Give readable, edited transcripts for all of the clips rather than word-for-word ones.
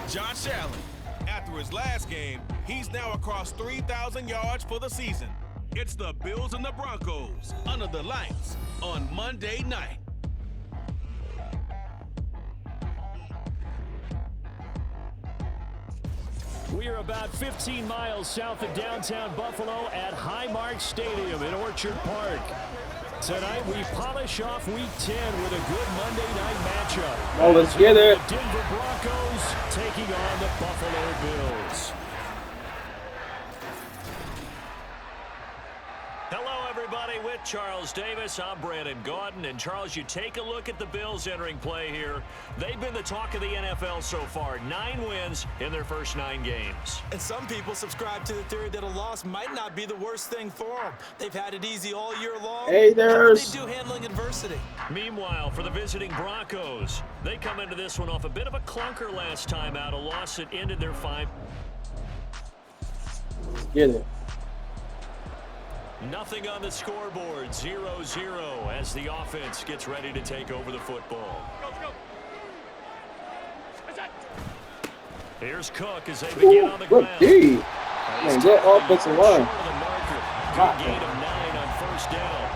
Josh Allen. After his last game, he's now across 3,000 yards for the season. It's the Bills and the Broncos under the lights on Monday night. We are about 15 miles south of downtown Buffalo at Highmark Stadium in Orchard Park. Tonight, we polish off Week 10 with a good Monday night matchup. Oh, let's get it. The Denver Broncos taking on the Buffalo Bills. Hello, everybody. With Charles Davis, I'm Brandon Gaudin. And, Charles, you take a look at the Bills entering play here. They've been the talk of the NFL so far. 9 wins in their first 9 games. And some people subscribe to the theory that a loss might not be the worst thing for them. They've had it easy all year long. Hey, there's... They do handling adversity. Meanwhile, for the visiting Broncos, they come into this one off a bit of a clunker last time out, a loss that ended their 5. Get it. Nothing on the scoreboard, 0-0 as the offense gets ready to take over the football. Here's Cook as they begin on the ground. Man, that offensive line. Good gain of 9 on first down.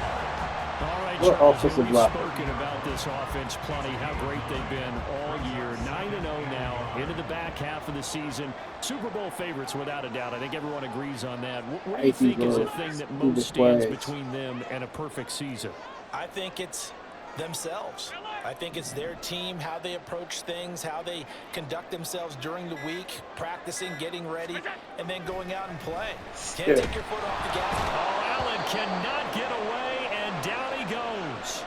All right, Charles, we've spoken about this offense plenty, how great they've been all year. 9-0 now into the back half of the season. Super Bowl favorites without a doubt. I think everyone agrees on that. What do you think is the thing that most stands between them and a perfect season? I think it's themselves. I think it's their team, how they approach things, how they conduct themselves during the week, practicing, getting ready, and then going out and play. Can't take your foot off the gas. Oh, Allen cannot get away, and down he goes.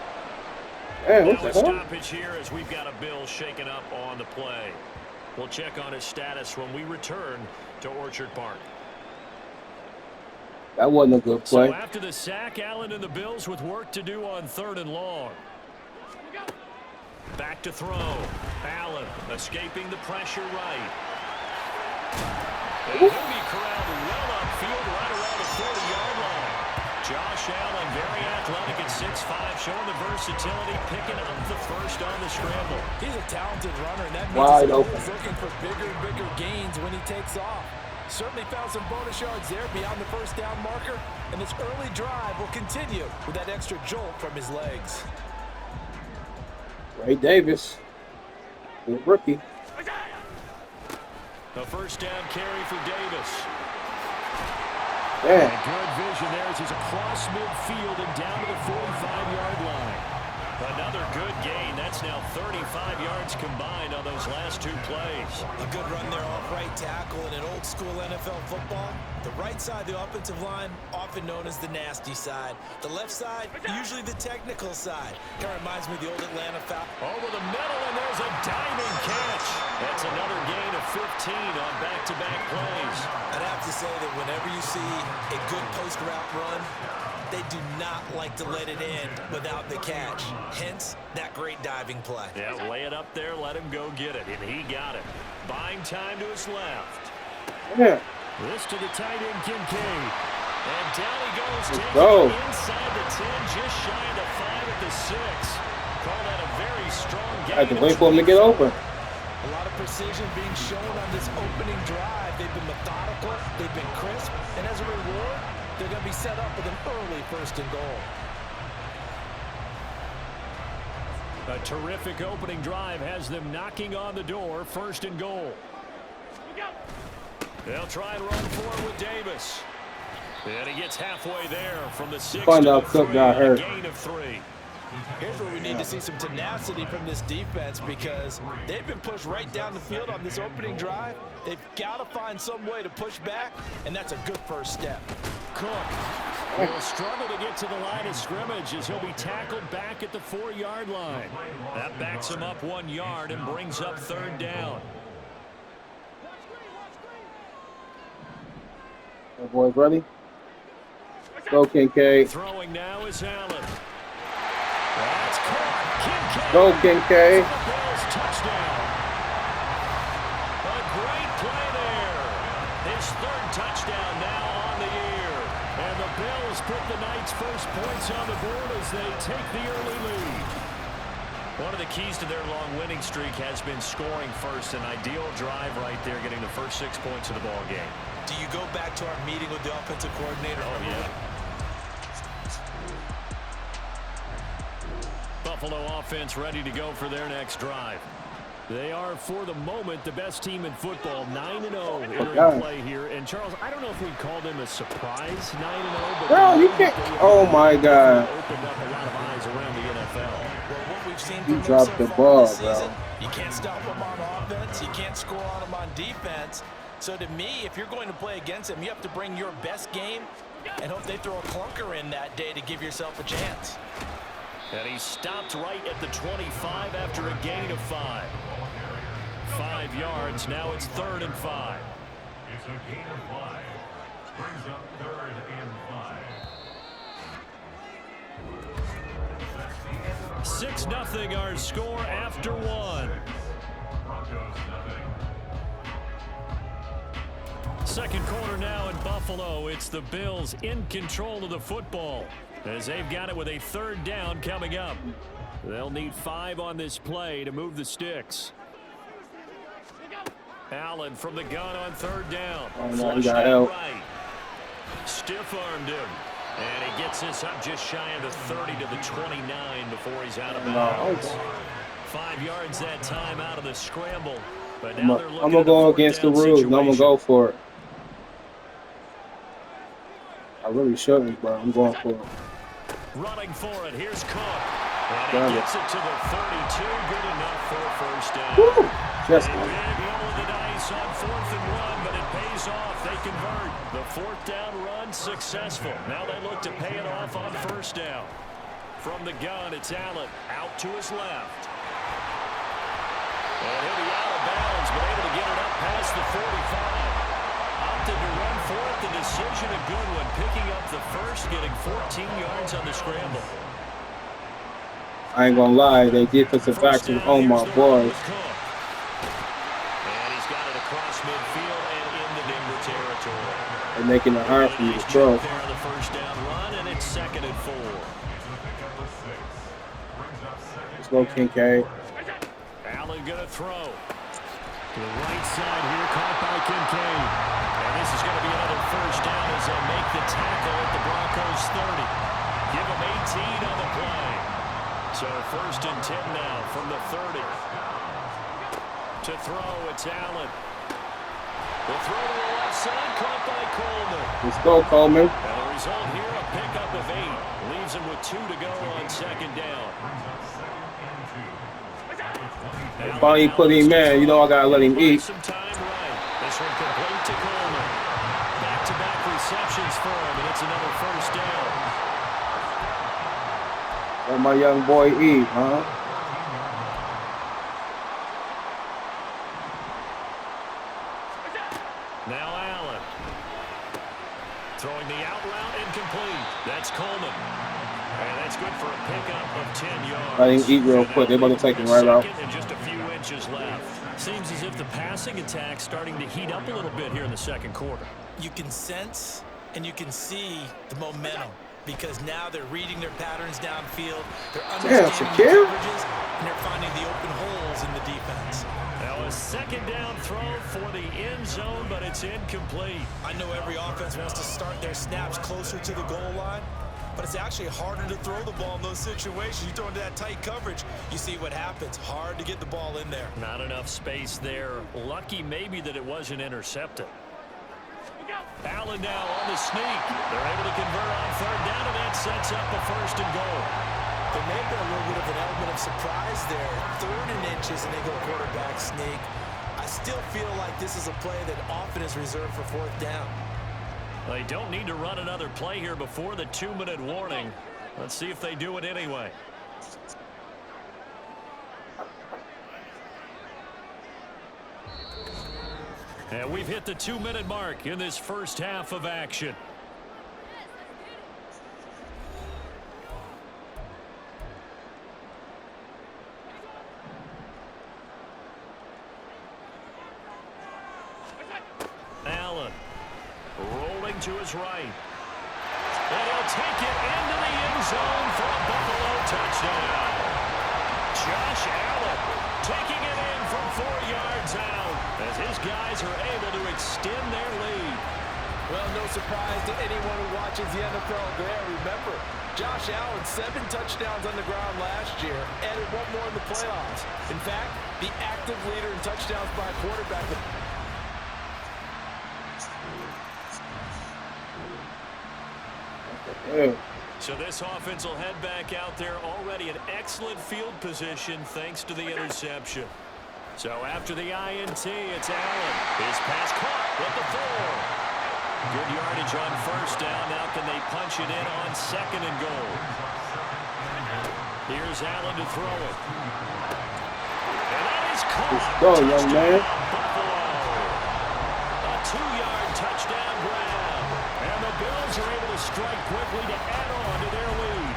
Hey, now a stoppage here as we've got a Bill shaken up on the play. We'll check on his status when we return to Orchard Park. That wasn't a good play. So after the sack, Allen and the Bills with work to do on 3rd and long. Back to throw. Allen escaping the pressure right. And he'll be corralled well upfield right around the 40-yard line. Josh Allen, very athletic at 6'5", showing the versatility, picking up the first on the scramble. He's a talented runner, and that means he's always looking for bigger and bigger gains when he takes off. Certainly found some bonus yards there beyond the first down marker, and this early drive will continue with that extra jolt from his legs. Ray Davis, the rookie. A first down carry for Davis. Yeah. And good vision there as he's across midfield and down to the 45-yard line. Another good gain. That's now 35 yards combined on those last 2 plays. A good run there off right tackle in an old-school NFL football. The right side of the offensive line, often known as the nasty side. The left side, usually the technical side. Kind of reminds me of the old Atlanta Falcons. Over the middle, and there's a diving catch. That's another gain of 15 on back-to-back plays. I'd have to say that whenever you see a good post-route run, they do not like to let it end without the catch. Hence, that great diving play. Yeah, lay it up there, let him go get it, and he got it. Buying time to his left. Yeah. This to the tight end, Kincaid. And down he goes, taking it inside the 10, just shy of the 5 at the 6. Call that a very strong game. I had to wait for him to get open. A lot of precision being shown on this opening drive. They've been methodical, they've been crisp, and as a reward, they're going to be set up with an early 1st and goal. A terrific opening drive has them knocking on the door, 1st and goal. They'll try and run forward with Davis. And he gets halfway there from the 6 Find to out the Cook 3, got hurt. a gain of 3. Here's where we need to see some tenacity from this defense because they've been pushed right down the field on this opening drive. They've got to find some way to push back, and that's a good first step. Cook will struggle to get to the line of scrimmage as he'll be tackled back at the 4-yard line. That backs him up 1 yard and brings up 3rd down. The boys ready? Go, Kincaid. Throwing now is Allen. That's caught. Kincaid. Go, Kincaid. Bills touchdown. A great play there. His 3rd touchdown now on the year. And the Bills put the Knights' first points on the board as they take the early lead. One of the keys to their long winning streak has been scoring first. An ideal drive right there, getting the first 6 points of the ball game. Do you go back to our meeting with the offensive coordinator? Oh, yeah. Buffalo offense ready to go for their next drive. They are, for the moment, the best team in football, 9-0 entering play here. And, Charles, I don't know if we'd call them a surprise 9-0. Bro, you can't. Oh, my God. Opened up a lot of eyes around the NFL. Well, what we've seen You from dropped the them so far ball, this season, bro. you can't stop them on offense. You can't score on them on defense. So, to me, if you're going to play against them, you have to bring your best game and hope they throw a clunker in that day to give yourself a chance. And he stopped right at the 25 after a gain of 5. 5 yards. Now it's 3rd and 5. It's a gain of 5. Brings up 3rd and 5. 6-0 our score after 1. Broncos nothing. Second quarter now in Buffalo. It's the Bills in control of the football as they've got it with a 3rd down coming up. They'll need 5 on this play to move the sticks. Allen from the gun on 3rd down. Oh, no, he got help. Right. Stiff-armed him. And he gets this up just shy of the 30 to the 29 before he's out of bounds. 5 yards that time out of the scramble. But now they're looking I'm going to go against the rules, and I'm going to go for it. I really shouldn't, but I'm going for it. Running for it. Here's Cook. And he gets it to the 32. Good enough for a 1st down. Woo! Just a big roll of the dice on 4th and 1, but it pays off. They convert. The 4th down run successful. Now they look to pay it off on 1st down. From the gun, it's Allen out to his left. And he'll be out of bounds, but able to get it up past the 45. Opted to run for it. The decision a good one. Picking up the first, getting 14 yards on the scramble. I ain't gonna lie, they defensive backs on my boys. And he's got it across midfield and into Denver territory. They're making it hard for you to throw. There on the 1st down run, and it's 2nd and 4. Let's go, Kincaid. Allen gonna throw. To the right side here, caught by Kincaid. And this is gonna be another 1st down as they make the tackle at the Broncos 30. Give them 18 on the play. So 1st and 10 now from the 30. To throw, it's Allen. The throw to the left side, caught by Coleman. Let's go, Coleman. And the result here, a pickup of 8. Leaves him with 2 to go on 2nd down. If I ain't put him in, you know I gotta let him eat. Some time right. This one complete to Coleman. Back-to-back receptions for him, and it's another 1st down. Let my young boy eat, huh? Now Allen. Throwing the out route incomplete. That's Coleman. And that's good for a pickup of 10 yards. Let him eat real quick. They're about to take him right off. And just a few inches left. Seems as if the passing attack's starting to heat up a little bit here in the 2nd quarter. You can sense and you can see the momentum because now they're reading their patterns downfield. They're understanding the coverages, and they're finding the open holes in the defense. Now a 2nd down throw for the end zone, but it's incomplete. I know every offense wants to start their snaps closer to the goal line, but it's actually harder to throw the ball in those situations. You throw into that tight coverage, you see what happens. Hard to get the ball in there. Not enough space there. Lucky maybe that it wasn't intercepted. Allen now on the sneak. They're able to convert on 3rd down, and that sets up the 1st and goal. There may have been a little bit of an element of surprise there. 3rd and inches, and they go quarterback sneak. I still feel like this is a play that often is reserved for 4th down. They don't need to run another play here before the 2-minute warning. Let's see if they do it anyway. And we've hit the 2-minute mark in this first half of action. Allen rolling to his right. And he'll take it into the end zone for a Buffalo touchdown. Josh Allen taking it in from 4 yards out as his guys are able to extend their lead. Well, no surprise to anyone who watches the NFL there. Remember, Josh Allen, 7 touchdowns on the ground last year, added 1 more in the playoffs. In fact, the active leader in touchdowns by a quarterback. So this offense will head back out there, already in excellent field position thanks to the interception. So after the INT, it's Allen. His pass caught with the 4. Good yardage on first down. Now can they punch it in on 2nd and goal? Here's Allen to throw it. And that is caught. Let's go, young man. Buffalo. A 2-yard touchdown grab. And the Bills are able to strike quickly to add on to their lead.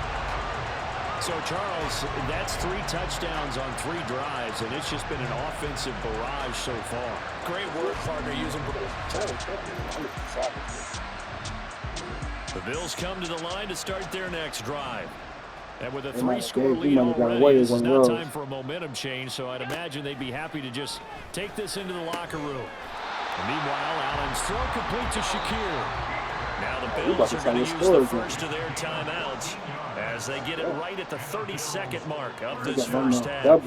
So, Charles, that's 3 touchdowns on 3 drives, and it's just been an offensive barrage so far. Great work, partner, using. The Bills come to the line to start their next drive. And with a 3-score lead already, already, this is not time for a momentum change, so I'd imagine they'd be happy to just take this into the locker room. And meanwhile, Allen's throw complete to Shakir. Now the Bills are going to use the first of their timeouts as they get it right at the 32nd mark of this first half.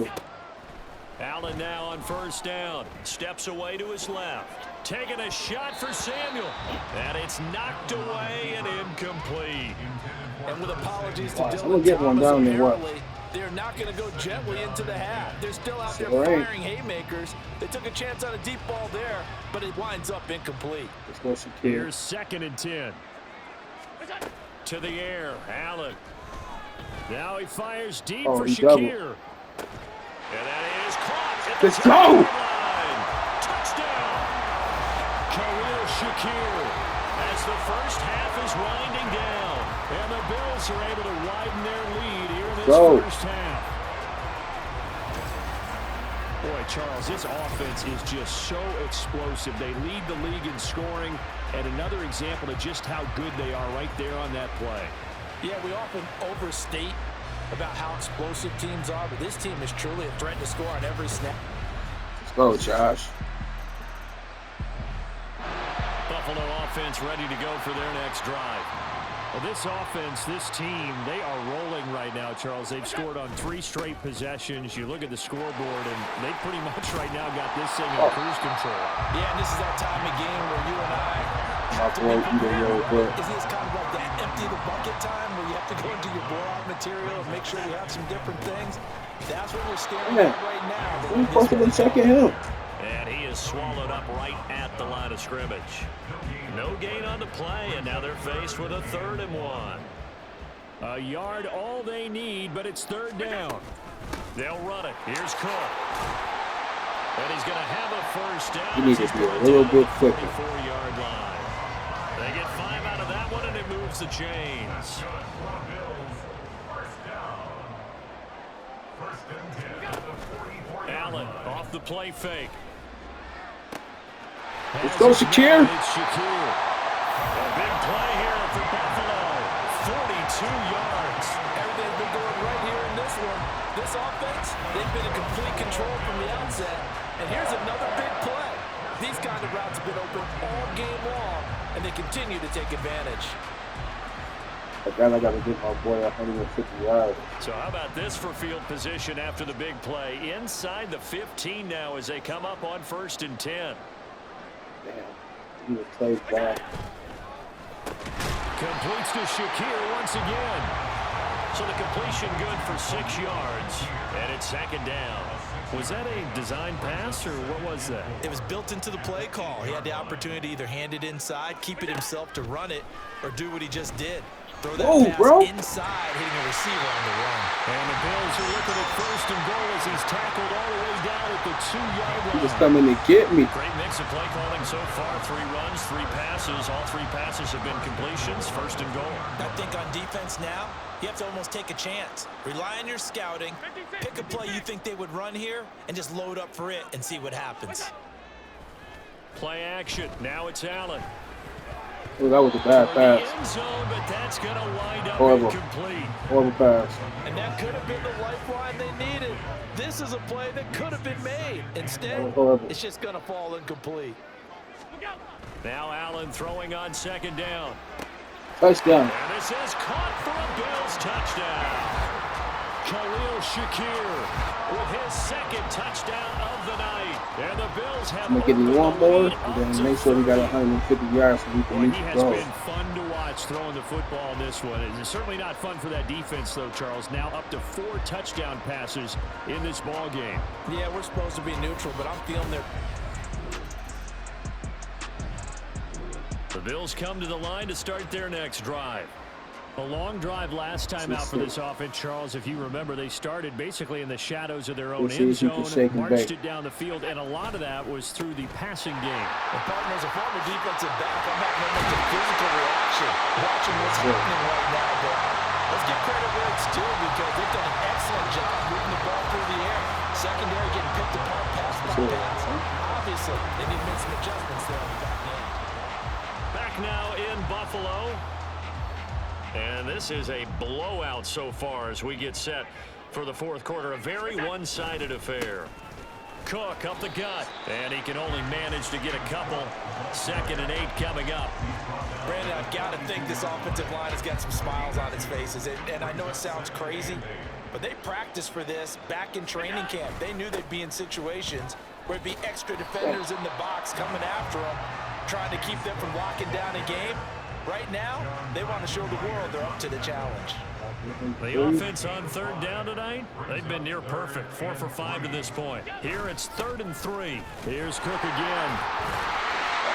Allen now on first down. Steps away to his left. Taking a shot for Samuel. And it's knocked away and incomplete. And with apologies to Dylan Dylan one down there, what? they're not going to go gently into the half. They're still out there firing haymakers. They took a chance on a deep ball there, but it winds up incomplete. Here's 2nd and 10. To the air, Allen. Now he fires deep for Shakir. And that is caught. Let's go! Touchdown. Khalil Shakir as the first half is winding down. And the Bills are able to widen their lead here in this first half. Boy, Charles, this offense is just so explosive. They lead the league in scoring, and another example of just how good they are right there on that play. Yeah, we often overstate about how explosive teams are, but this team is truly a threat to score on every snap. Let's go, Josh. Buffalo offense ready to go for their next drive. Well, this offense, this team, they are rolling right now, Charles. They've scored on 3 straight possessions. You look at the scoreboard, and they pretty much right now got this thing in cruise control. Yeah, and this is that time of game where you and I have to Isn't this kind of like that empty the bucket time where you have to go into your blowout material and make sure you have some different things? That's what we're staring at right now. We're supposed to be checking him. And he is swallowed up right at the line of scrimmage. No gain on the play, and now they're faced with a 3rd and 1. A yard all they need, but it's 3rd down. They'll run it. Here's Cook. And he's going to have a first down. He needs to be a little bit quicker. 4-yard line. They get 5 out of that one, and it moves the chains. Allen off the play fake. Let's go, Shakir. It's Shakir. A big play here for Buffalo. 42 yards. Everything's been going right here in this one. This offense, they've been in complete control from the outset. And here's another big play. These kind of routes have been open all game long, and they continue to take advantage. I got to get my boy 150 yards. So how about this for field position after the big play? Inside the 15 now as they come up on 1st and 10. Damn, he was played back. Completes to Shakir once again. So the completion good for 6 yards. And it's 2nd down. Was that a design pass, or what was that? It was built into the play call. He had the opportunity to either hand it inside, keep it himself to run it, or do what he just did. Throw that pass inside, hitting a receiver on the run. And the Bills are looking at 1st and goal as he's tackled all the way down at the 2-yard line. He was coming to get me. Great mix of play calling so far. 3 runs, 3 passes. All 3 passes have been completions. 1st and goal. I think on defense now, you have to almost take a chance. Rely on your scouting. Pick a play you think they would run here and just load up for it and see what happens. Play action. Now it's Allen. Oh, that was a bad pass. But that's going to wind up Horrible. incomplete. Horrible pass. And that could have been the lifeline they needed. This is a play that could have been made. Instead, it's just going to fall incomplete. Now Allen throwing on second down. Touchdown. And this is caught for a Bills touchdown. Khalil Shakir with his second touchdown of the night. And the Bills have I'm going to give you one more, and then make sure we got 150 yards so we can meet He the has goal. been fun to watch throwing the football in this one. It's certainly not fun for that defense, though, Charles. Now up to 4 touchdown passes in this ball game. Yeah, we're supposed to be neutral, but I'm feeling their... The Bills come to the line to start their next drive. A long drive last time out for this offense, Charles. If you remember, they started basically in the shadows of their own end zone, marched it down the field, and a lot of that was through the passing game. The partner's a former defensive back. I'm having almost a physical reaction watching what's happening right now, but let's give credit where it's due because they've done an excellent job moving the ball through the air. Secondary getting picked apart pass by pass. Obviously, they need to make some adjustments there on the back end. Back now in Buffalo. And this is a blowout so far as we get set for the fourth quarter. A very one-sided affair. Cook up the gut, and he can only manage to get a couple. 2nd and 8 coming up. Brandon, I've got to think this offensive line has got some smiles on its faces. And I know it sounds crazy, but they practiced for this back in training camp. They knew they'd be in situations where it'd be extra defenders in the box coming after them, trying to keep them from locking down a game. Right now, they want to show the world they're up to the challenge. The offense on 3rd down tonight, they've been near perfect. 4 for 5 to this point. Here it's 3rd and 3. Here's Cook again.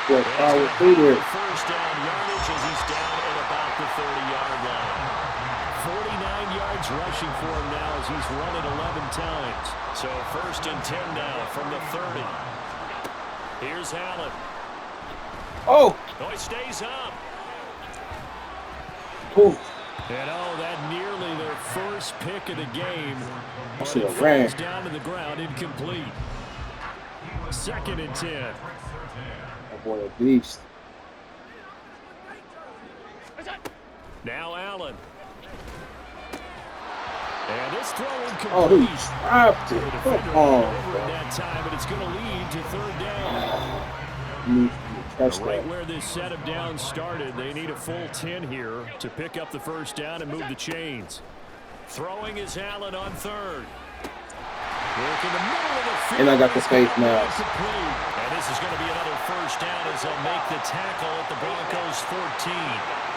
First down yardage as he's down at about the 30-yard line. 49 yards rushing for him now as he's run it 11 times. So 1st and 10 now from the 30. Here's Allen. Oh! He stays up. Ooh. And that nearly their first pick of the game. But It it falls down to the ground, incomplete. 2nd and 10. Oh boy, a beast. Now Allen. And this throw incomplete. Oh, he dropped it. Come on. Over at that time, but it's going to lead to 3rd down. Right where this set of downs started, they need a full 10 here to pick up the first down and move the chains. Throwing is Allen on 3rd. Work in the middle of the field. And I got the face mask. And this is going to be another first down as they'll make the tackle at the Broncos 14.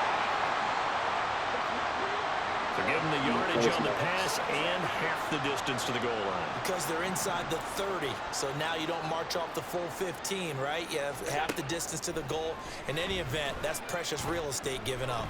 They're giving the yardage on the pass and half the distance to the goal line. Because they're inside the 30, so now you don't march off the full 15, right? You have half the distance to the goal. In any event, that's precious real estate given up.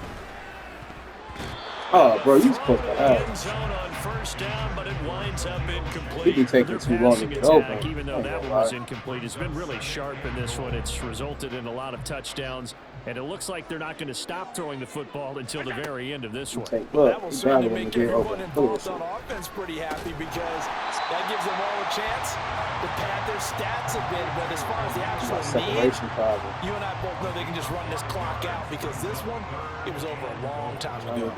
Oh, bro, you supposed to have. End zone on first down, but it winds up incomplete. He'd be taking too long to get open. Even though that one was incomplete, it's been really sharp in this one. It's resulted in a lot of touchdowns, and it looks like they're not going to stop throwing the football until the very end of this one. That will certainly make everyone involved on offense pretty happy because that gives them all a chance to pad their stats a bit. But as far as the actual need, you and I both know they can just run this clock out because this one, it was over a long time ago.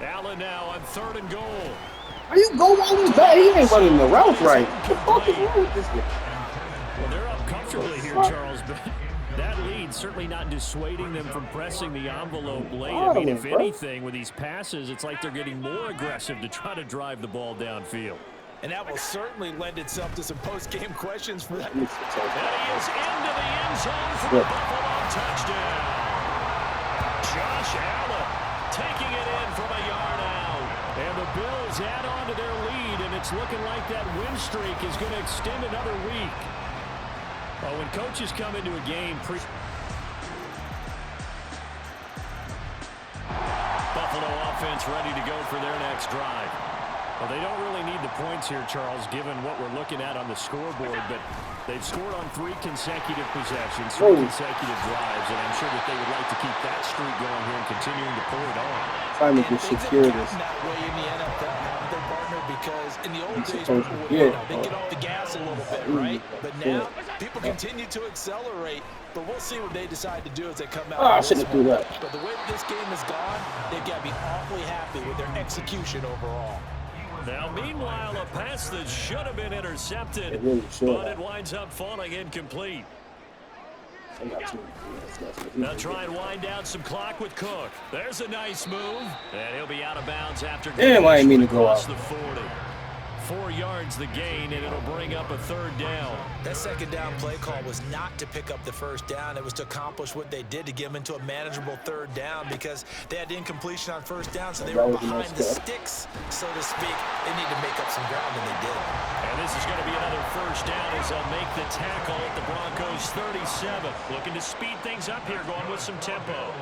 Allen now on 3rd and goal. Are you going on his back? He ain't running the route right. What the fuck is wrong with this guy? Well, they're up comfortably here, Charles, but that lead certainly not dissuading them from pressing the envelope late. I mean, if anything, with these passes, it's like they're getting more aggressive to try to drive the ball downfield. And that will certainly lend itself to some post-game questions for that. And he is into the end zone for the Buffalo touchdown. Josh Allen taking it in from a yard out. And the Bills add on to their lead, and it's looking like that win streak is going to extend another week. Well, when coaches come into a game, Buffalo offense ready to go for their next drive. Well, they don't really need the points here, Charles, given what we're looking at on the scoreboard, but they've scored on 3 consecutive possessions, 3 consecutive drives, and I'm sure that they would like to keep that streak going here and continuing to pull it on. Time to just secure this. That way in the NFL, haven't they, partner? Because in the old days, people would, they get off the gas a little bit, right? But now, people continue to accelerate, but we'll see what they decide to do as they come out. I shouldn't do that. But the way this game has gone, they've got to be awfully happy with their execution overall. Now, meanwhile, a pass that should have been intercepted, but it winds up falling incomplete. Now try and wind down some clock with Cook. There's a nice move, and he'll be out of bounds after damn, I didn't mean to go out. The 40. 4 yards the gain, and it'll bring up a 3rd down. That 2nd down play call was not to pick up the 1st down. It was to accomplish what they did to get them into a manageable 3rd down because they had incompletion on 1st down, so they were behind the sticks, so to speak. They need to make up some ground, and they did. And this is going to be another 1st down as they'll make the tackle at the Broncos' 37. Looking to speed things up here, going with some tempo.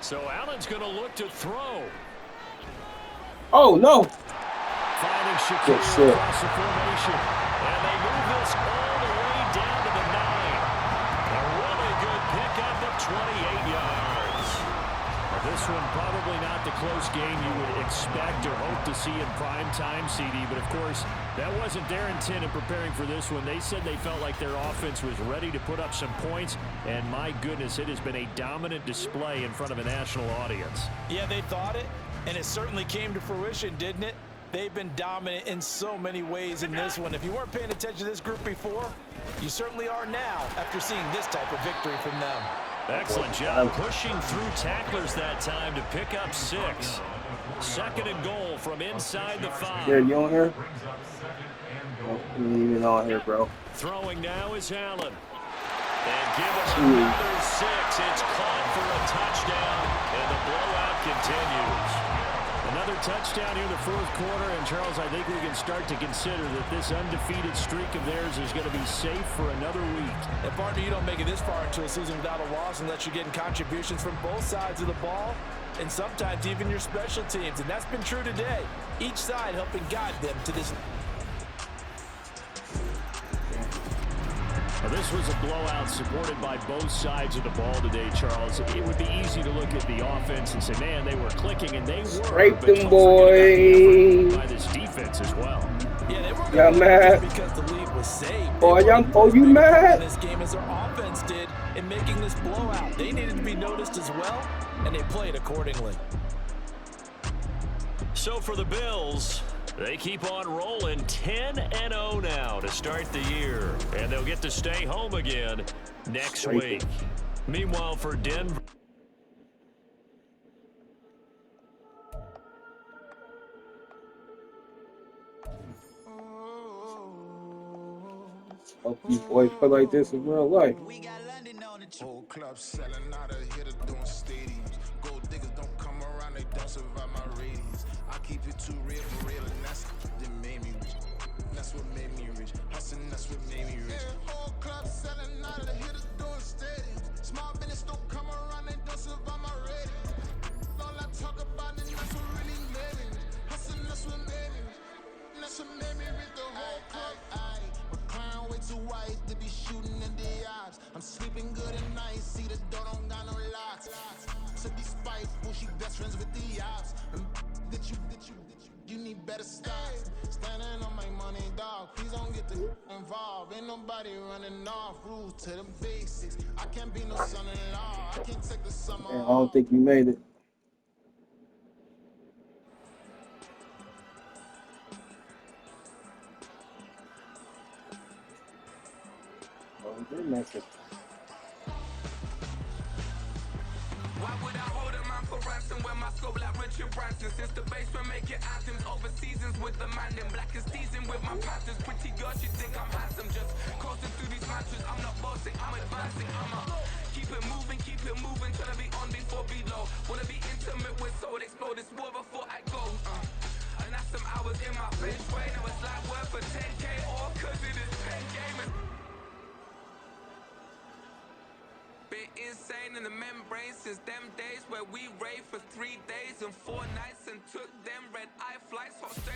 So Allen's going to look to throw. Oh, no. Finding Shakir across the formation. And they move this all the way down to the 9. A really good pickup of 28 yards. Now this one probably not the close game you would expect or hope to see in prime time, CD. But, of course, that wasn't their intent in preparing for this one. They said they felt like their offense was ready to put up some points. And, my goodness, it has been a dominant display in front of a national audience. Yeah, they thought it. And it certainly came to fruition, didn't it? They've been dominant in so many ways in this one. If you weren't paying attention to this group before, you certainly are now after seeing this type of victory from them. Excellent job pushing through tacklers that time to pick up 6. 2nd and goal from inside the 5. Yeah, you on here? Oh, you ain't even on here, bro. Throwing now is Allen. And give us another 6. It's caught for a touchdown, and the blowout continues. Another touchdown here in the 4th quarter, and Charles, I think we can start to consider that this undefeated streak of theirs is going to be safe for another week. And partner, you don't make it this far into a season without a loss unless you're getting contributions from both sides of the ball, and sometimes even your special teams, and that's been true today. Each side helping guide them to this. Now, this was a blowout supported by both sides of the ball today, Charles. It would be easy to look at the offense and say, man, they were clicking, and they were. Scrape them, boy. By this defense as well. Yeah, they were yeah, mad. Because the lead was saved. Boy, you mad? This game as their offense did in making this blowout. They needed to be noticed as well, and they played accordingly. So for the Bills, they keep on rolling 10-0 now to start the year. And they'll get to stay home again next week. Meanwhile, for Denver. Hope you boys play like this in real life. We got London on the whole club selling out of hitters doing stadiums. Gold diggers don't come around, they don't survive my radius. I keep it too real for real, and that's that made me rich. That's what made me rich. Hustling, that's what made me rich. Yeah, whole club selling out of the hitters doing stadiums. Small business don't come around, they don't survive my radius. All I talk about is that's what really made me rich. Hustling, that's what made me rich. That's what made me rich. The whole club. Way too wise to be shooting in the eyes. I'm sleeping good at night. See the door don't got no locks. To be spiteful, she best friends with the ops. That you need better styles. Standing on my money, dog. Please don't get the involved. Ain't nobody running off. Rules to the basics. I can't be no son-in-law. I can't take the summer. Man, I don't think you made it. Why would I hold a man for ransom when my scope like Richard Branson? Since the basement making items over seasons with the man in black is teasing with my patterns. Pretty girl, she think I'm handsome. Just coasting through these matches. I'm not bossing, I'm advancing. Keep it moving, trying to be on before below. Wanna be intimate with soul, explode this war before I go. And that's some hours in my bench way. Now it's like worth for 10K or cause it is pen game. Bit insane. brain and the membrane since them days where we raved for 3 days and 4 nights and took them red eye flights.